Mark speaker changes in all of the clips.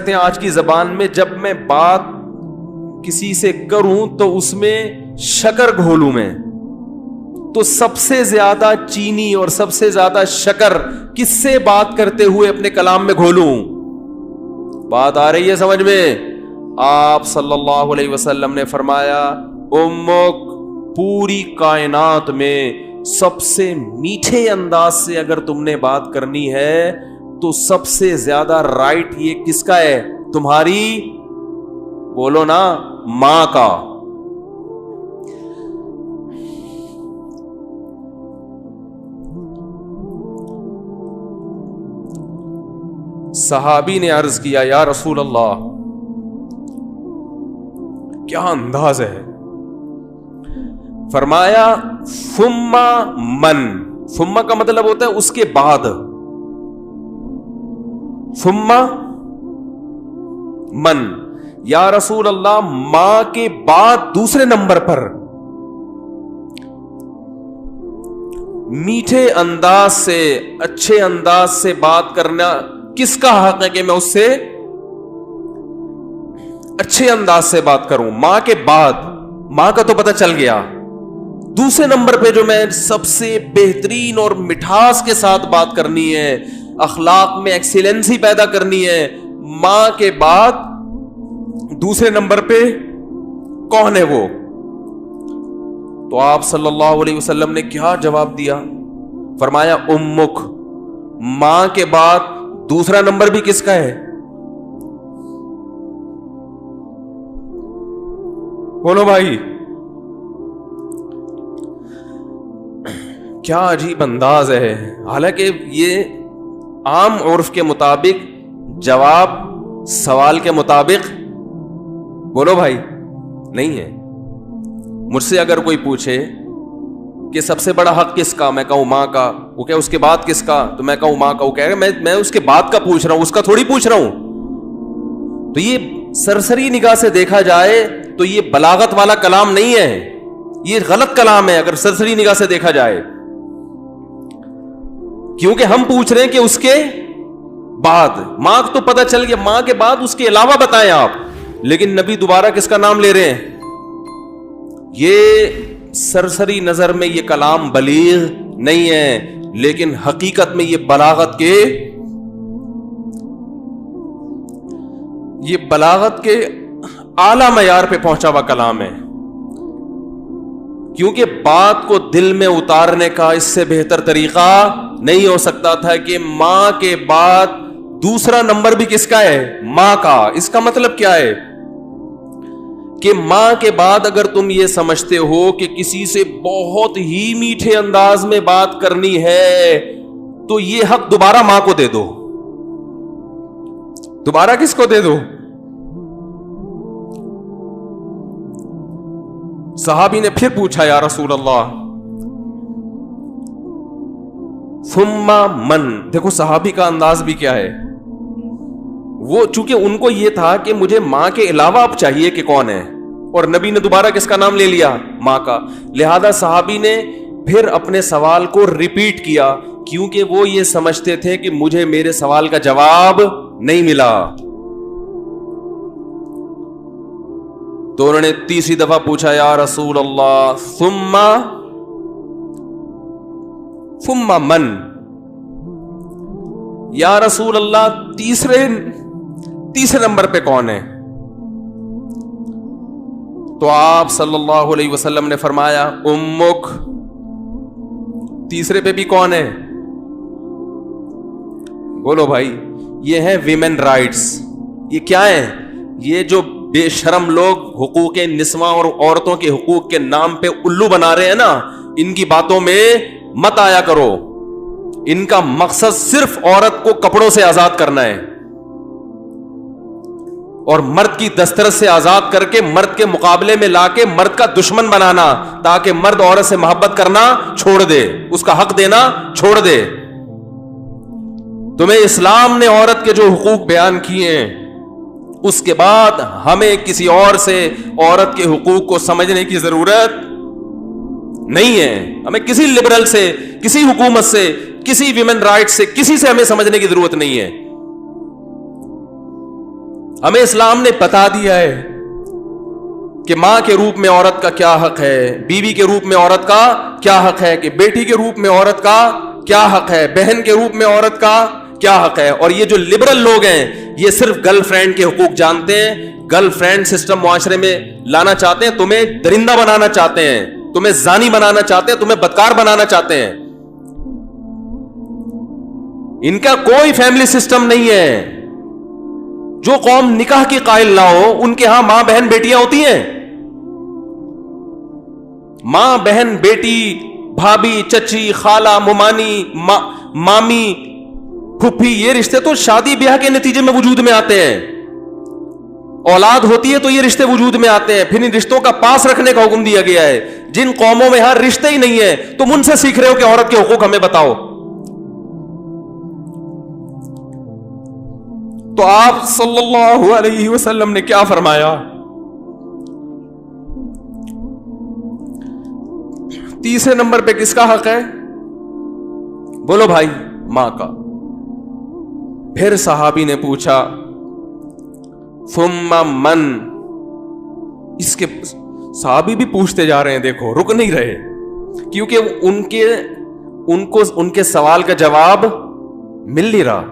Speaker 1: سکتے ہیں آج کی زبان میں جب میں بات کسی سے کروں تو اس میں شکر گھولوں میں, تو سب سے زیادہ چینی اور سب سے زیادہ شکر کس سے بات کرتے ہوئے اپنے کلام میں گھولوں؟ بات آ رہی ہے سمجھ میں؟ آپ صلی اللہ علیہ وسلم نے فرمایا امک, پوری کائنات میں سب سے میٹھے انداز سے اگر تم نے بات کرنی ہے تو سب سے زیادہ رائٹ یہ کس کا ہے؟ تمہاری, بولو نا, ماں کا. صحابی نے عرض کیا یا رسول اللہ کیا انداز ہے؟ فرمایا ثم من, ثم کا مطلب ہوتا ہے اس کے بعد, ثم من, یا رسول اللہ ماں کے بعد دوسرے نمبر پر میٹھے انداز سے, اچھے انداز سے بات کرنا کس کا حق ہے کہ میں اس سے اچھے انداز سے بات کروں؟ ماں کے بعد, ماں کا تو پتہ چل گیا, دوسرے نمبر پہ جو میں سب سے بہترین اور مٹھاس کے ساتھ بات کرنی ہے, اخلاق میں ایکسیلنسی پیدا کرنی ہے, ماں کے بعد دوسرے نمبر پہ کون ہے وہ؟ تو آپ صلی اللہ علیہ وسلم نے کیا جواب دیا؟ فرمایا امک, ماں کے بعد دوسرا نمبر بھی کس کا ہے؟ بولو بھائی, کیا عجیب انداز ہے. حالانکہ یہ عام عرف کے مطابق جواب سوال کے مطابق, بولو بھائی, نہیں ہے. مجھ سے اگر کوئی پوچھے کہ سب سے بڑا حق کس کا, میں کہوں ماں کا, وہ کہ اس کے بعد کس کا, تو میں کہوں ماں کا. وہ کہے گا میں اس کے بعد کا پوچھ رہا ہوں, اس کا تھوڑی پوچھ رہا ہوں. تو یہ سرسری نگاہ سے دیکھا جائے تو یہ بلاغت والا کلام نہیں ہے, یہ غلط کلام ہے اگر سرسری نگاہ سے دیکھا جائے, کیونکہ ہم پوچھ رہے ہیں کہ اس کے بعد. ماں تو پتہ چل گیا, ماں کے بعد اس کے علاوہ بتائیں آپ, لیکن نبی دوبارہ کس کا نام لے رہے ہیں؟ یہ سرسری نظر میں یہ کلام بلیغ نہیں ہے, لیکن حقیقت میں یہ بلاغت کے اعلی معیار پہ پہنچا ہوا کلام ہے. کیونکہ بات کو دل میں اتارنے کا اس سے بہتر طریقہ نہیں ہو سکتا تھا کہ ماں کے بعد دوسرا نمبر بھی کس کا ہے؟ ماں کا. اس کا مطلب کیا ہے کہ ماں کے بعد اگر تم یہ سمجھتے ہو کہ کسی سے بہت ہی میٹھے انداز میں بات کرنی ہے تو یہ حق دوبارہ ماں کو دے دو. دوبارہ کس کو دے دو؟ صحابی نے پھر پوچھا یا رسول اللہ ثم من. دیکھو صحابی کا انداز بھی کیا ہے, وہ چونکہ ان کو یہ تھا کہ مجھے ماں کے علاوہ اب چاہیے کہ کون ہے, اور نبی نے دوبارہ کس کا نام لے لیا؟ ماں کا. لہذا صحابی نے پھر اپنے سوال کو ریپیٹ کیا, کیونکہ وہ یہ سمجھتے تھے کہ مجھے میرے سوال کا جواب نہیں ملا. تو انہوں نے تیسری دفعہ پوچھا یا رسول اللہ ثم من, یا رسول اللہ تیسرے نمبر پہ کون ہے؟ تو آپ صلی اللہ علیہ وسلم نے فرمایا امک. تیسرے پہ بھی کون ہے؟ بولو بھائی, یہ ہے ویمن رائٹس. یہ کیا ہے؟ یہ جو بے شرم لوگ حقوق نسواں اور عورتوں کے حقوق کے نام پہ الو بنا رہے ہیں نا, ان کی باتوں میں مت آیا کرو. ان کا مقصد صرف عورت کو کپڑوں سے آزاد کرنا ہے اور مرد کی دسترس سے آزاد کر کے مرد کے مقابلے میں لا کے مرد کا دشمن بنانا, تاکہ مرد عورت سے محبت کرنا چھوڑ دے, اس کا حق دینا چھوڑ دے. تمہیں اسلام نے عورت کے جو حقوق بیان کیے ہیں, اس کے بعد ہمیں کسی اور سے عورت کے حقوق کو سمجھنے کی ضرورت نہیں ہے. ہمیں کسی لبرل سے, کسی حکومت سے, کسی ویمن رائٹ سے, کسی سے ہمیں سمجھنے کی ضرورت نہیں ہے. ہمیں اسلام نے بتا دیا ہے کہ ماں کے روپ میں عورت کا کیا حق ہے, بیوی کے روپ میں عورت کا کیا حق ہے, کہ بیٹی کے روپ میں عورت کا کیا حق ہے, بہن کے روپ میں عورت کا کیا حق ہے. اور یہ جو لبرل لوگ ہیں یہ صرف گرل فرینڈ کے حقوق جانتے ہیں, گرل فرینڈ سسٹم معاشرے میں لانا چاہتے ہیں, تمہیں درندہ بنانا چاہتے ہیں, تمہیں زانی بنانا چاہتے ہیں, تمہیں بدکار بنانا چاہتے ہیں. ان کا کوئی فیملی سسٹم نہیں ہے. جو قوم نکاح کی قائل نہ ہو ان کے ہاں ماں بہن بیٹیاں ہوتی ہیں. ماں بہن بیٹی, بھابھی چچی خالہ ممانی مامی پھپھی, یہ رشتے تو شادی بیاہ کے نتیجے میں وجود میں آتے ہیں. اولاد ہوتی ہے تو یہ رشتے وجود میں آتے ہیں. پھر ان رشتوں کا پاس رکھنے کا حکم دیا گیا ہے. جن قوموں میں ہر رشتے ہی نہیں ہے تم ان سے سیکھ رہے ہو کہ عورت کے حقوق ہمیں بتاؤ. تو آپ صلی اللہ علیہ وسلم نے کیا فرمایا؟ تیسرے نمبر پہ کس کا حق ہے؟ بولو بھائی, ماں کا. پھر صحابی نے پوچھا ثم من. اس کے صحابی بھی پوچھتے جا رہے ہیں, دیکھو رک نہیں رہے, کیونکہ ان کے سوال کا جواب مل نہیں رہا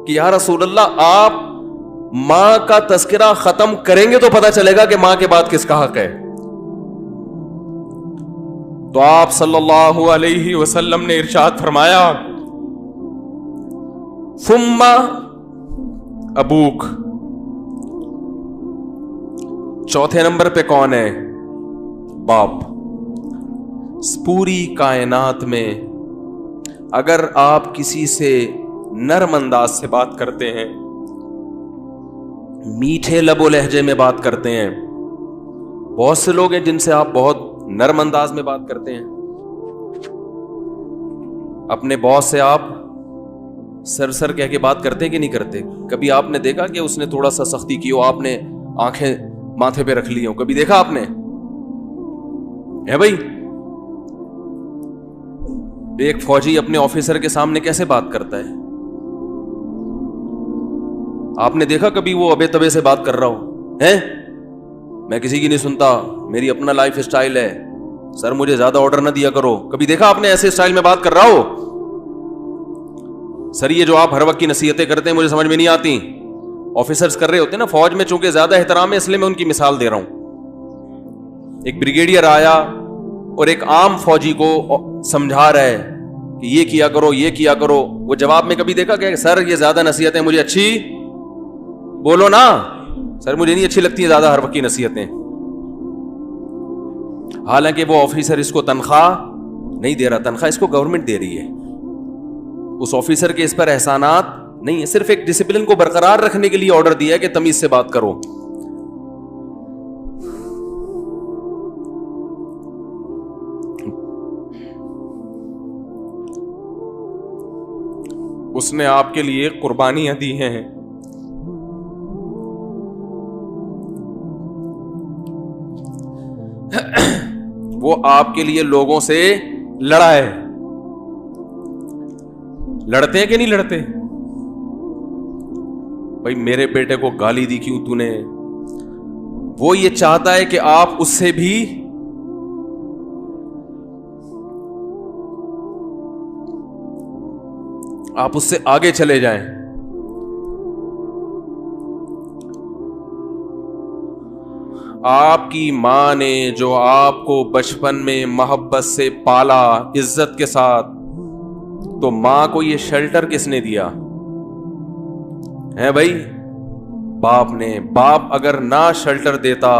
Speaker 1: کہ یا رسول اللہ آپ ماں کا تذکرہ ختم کریں گے تو پتہ چلے گا کہ ماں کے بعد کس کا حق ہے. تو آپ صلی اللہ علیہ وسلم نے ارشاد فرمایا ثم ابوک. چوتھے نمبر پہ کون ہے؟ باپ. پوری کائنات میں اگر آپ کسی سے نرم انداز سے بات کرتے ہیں, میٹھے لب و لہجے میں بات کرتے ہیں, بہت سے لوگ ہیں جن سے آپ بہت نرم انداز میں بات کرتے ہیں. اپنے باس سے آپ سر کہہ کے بات کرتے کہ نہیں کرتے؟ کبھی آپ نے دیکھا کہ اس نے تھوڑا سا سختی کی ہو, آپ نے آنکھیں ماتھے پہ رکھ لی ہوں؟ کبھی دیکھا آپ نے؟ ہے بھائی, ایک فوجی اپنے آفیسر کے سامنے کیسے بات کرتا ہے؟ آپ نے دیکھا کبھی وہ ابے تبے سے بات کر رہا ہو؟ ہیں میں کسی کی نہیں سنتا, میری اپنا لائف اسٹائل ہے, سر مجھے زیادہ آرڈر نہ دیا کرو. کبھی دیکھا آپ نے ایسے اسٹائل میں بات کر رہا ہو؟ سر یہ جو آپ ہر وقت کی نصیحتیں کرتے ہیں مجھے سمجھ میں نہیں آتی. آفیسرز کر رہے ہوتے ہیں نا فوج میں, چونکہ زیادہ احترام ہے اس لیے میں ان کی مثال دے رہا ہوں. ایک بریگیڈیئر آیا اور ایک عام فوجی کو سمجھا رہا ہے کہ یہ کیا کرو یہ کیا کرو. وہ جواب میں کبھی دیکھا کہ سر یہ زیادہ نصیحتیں مجھے اچھی, بولو نا سر مجھے نہیں اچھی لگتی ہیں زیادہ ہر وقت کی نصیحتیں. حالانکہ وہ آفیسر اس کو تنخواہ نہیں دے رہا, تنخواہ اس کو گورنمنٹ دے رہی ہے. اس آفیسر کے اس پر احسانات نہیں ہے, صرف ایک ڈسپلن کو برقرار رکھنے کے لیے آرڈر دیا ہے کہ تمیز سے بات کرو. اس نے آپ کے لیے قربانیاں دی ہیں, وہ آپ کے لیے لوگوں سے لڑا ہے. لڑتے ہیں کہ نہیں لڑتے؟ بھائی میرے بیٹے کو گالی دی کیوں تو نے؟ وہ یہ چاہتا ہے کہ آپ اس سے بھی آپ اس سے آگے چلے جائیں. آپ کی ماں نے جو آپ کو بچپن میں محبت سے پالا عزت کے ساتھ, تو ماں کو یہ شیلٹر کس نے دیا ہے بھائی؟ باپ نے. باپ اگر نہ شیلٹر دیتا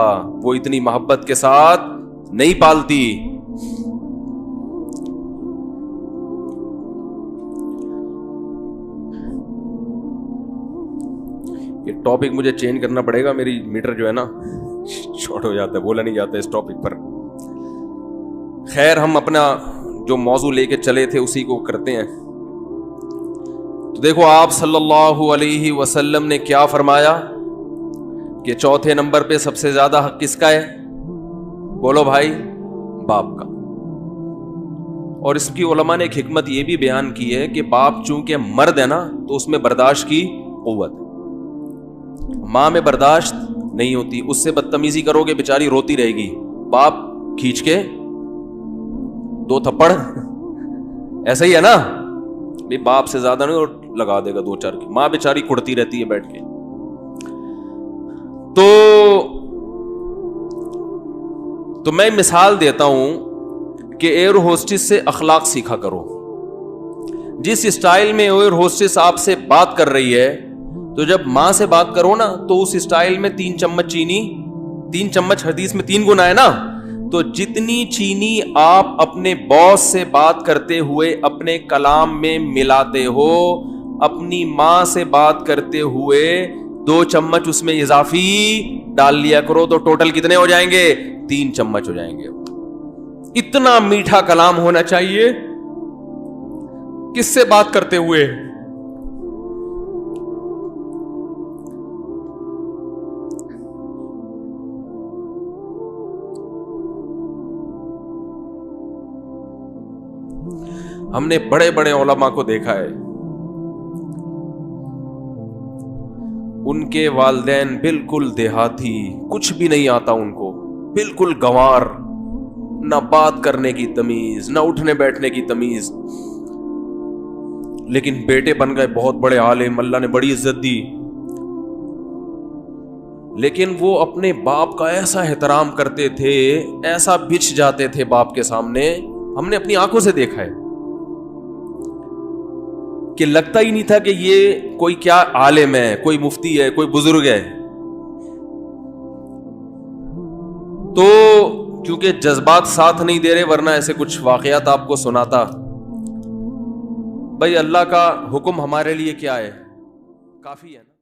Speaker 1: وہ اتنی محبت کے ساتھ نہیں پالتی. یہ ٹاپک مجھے چینج کرنا پڑے گا, میری میٹر جو ہے نا شارٹ ہو جاتا ہے, بولا نہیں جاتا اس ٹاپک پر. خیر ہم اپنا جو موضوع لے کے چلے تھے اسی کو کرتے ہیں. تو دیکھو آپ صلی اللہ علیہ وسلم نے کیا فرمایا کہ چوتھے نمبر پہ سب سے زیادہ حق کس کا ہے؟ بولو بھائی, باپ کا. اور اس کی علماء نے ایک حکمت یہ بھی بیان کی ہے کہ باپ چونکہ مرد ہے نا تو اس میں برداشت کی قوت ہے. ماں میں برداشت نہیں ہوتی, اس سے بدتمیزی کرو گے بیچاری روتی رہے گی, باپ کھینچ کے 2 تھپڑ, ایسا ہی ہے نا, بھی باپ سے زیادہ نہیں اور لگا دے گا 2-4 کی, ماں بیچاری کڑتی رہتی ہے بیٹھ کے. تو میں مثال دیتا ہوں کہ ایئر ہوسٹس سے اخلاق سیکھا کرو. جس اسٹائل میں ایئر ہوسٹس آپ سے بات کر رہی ہے, تو جب ماں سے بات کرو نا تو اس اسٹائل میں 3 چمچ چینی, 3 چمچ حدیث میں 3 گنا ہے نا, تو جتنی چینی آپ اپنے باس سے بات کرتے ہوئے اپنے کلام میں ملاتے ہو, اپنی ماں سے بات کرتے ہوئے 2 چمچ اس میں اضافی ڈال لیا کرو, تو ٹوٹل کتنے ہو جائیں گے؟ 3 چمچ ہو جائیں گے. اتنا میٹھا کلام ہونا چاہیے کس سے بات کرتے ہوئے؟ ہم نے بڑے بڑے علماء کو دیکھا ہے, ان کے والدین بالکل دیہاتی, کچھ بھی نہیں آتا ان کو, بالکل گنوار, نہ بات کرنے کی تمیز, نہ اٹھنے بیٹھنے کی تمیز, لیکن بیٹے بن گئے بہت بڑے عالم, اللہ نے بڑی عزت دی. لیکن وہ اپنے باپ کا ایسا احترام کرتے تھے, ایسا بچھ جاتے تھے باپ کے سامنے, ہم نے اپنی آنکھوں سے دیکھا ہے کہ لگتا ہی نہیں تھا کہ یہ کوئی کیا عالم ہے, کوئی مفتی ہے, کوئی بزرگ ہے. تو کیونکہ جذبات ساتھ نہیں دے رہے, ورنہ ایسے کچھ واقعات آپ کو سناتا. بھائی اللہ کا حکم ہمارے لیے کیا ہے؟ کافی ہے نا.